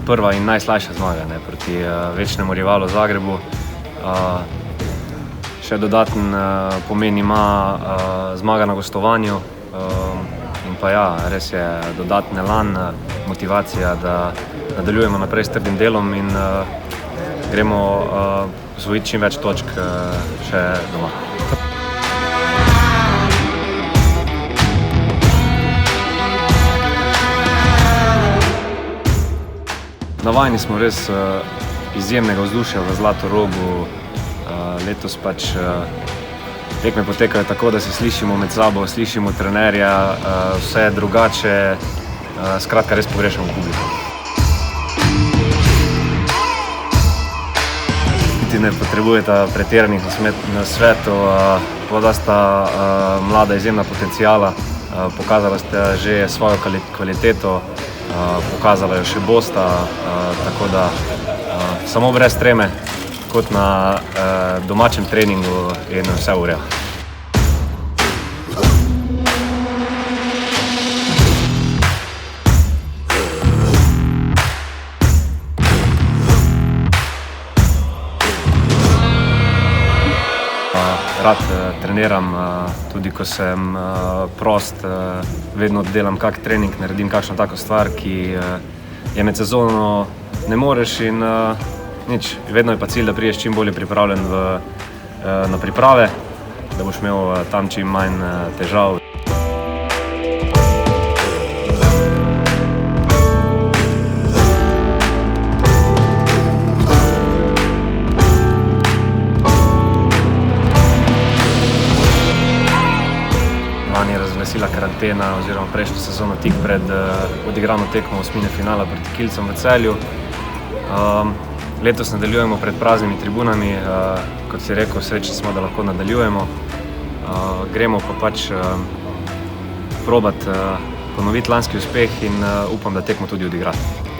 prva in najslajša zmaga, ne, proti večnemu rivalu Zagrebu. Še dodaten pomen ima zmaga na gostovanju in pa ja, res je dodaten elan, motivacija, da nadaljujemo naprej s trdim delom in gremo osvojiti čim več točk še doma. Navajeni smo res izjemnega vzdušja v Zlatorogu. Letos pač tekme potekajo tako, da se slišimo med sabo, slišimo trenerja, vse je drugače, skratka res pogrešamo publiko. Niti ne potrebujeta pretiranih nasvetov, oba sta mlada izjemna potenciala, pokazala ste že svojo kvaliteto, pokazala jo še bosta, tako da samo brez treme, kot na domačem treningu in vse v redu. Rad treniram, tudi ko sem prost, vedno delam kak trening, naredim kakšno tako stvar, ki je med sezono ne moreš in nič. Vedno je pa cilj, da prideš čim bolje pripravljen na priprave, da boš imel tam čim manj težav. Lani je razglasila karantena oziroma prejšnjo sezono tik pred odigrano tekmo osmine finala proti Kielcem v Celju. Letos nadaljujemo pred praznimi tribunami, kot si rekel, srečni smo, da lahko nadaljujemo. Gremo pa pač probat ponoviti lanski uspeh in upam, da tekmo tudi odigrati.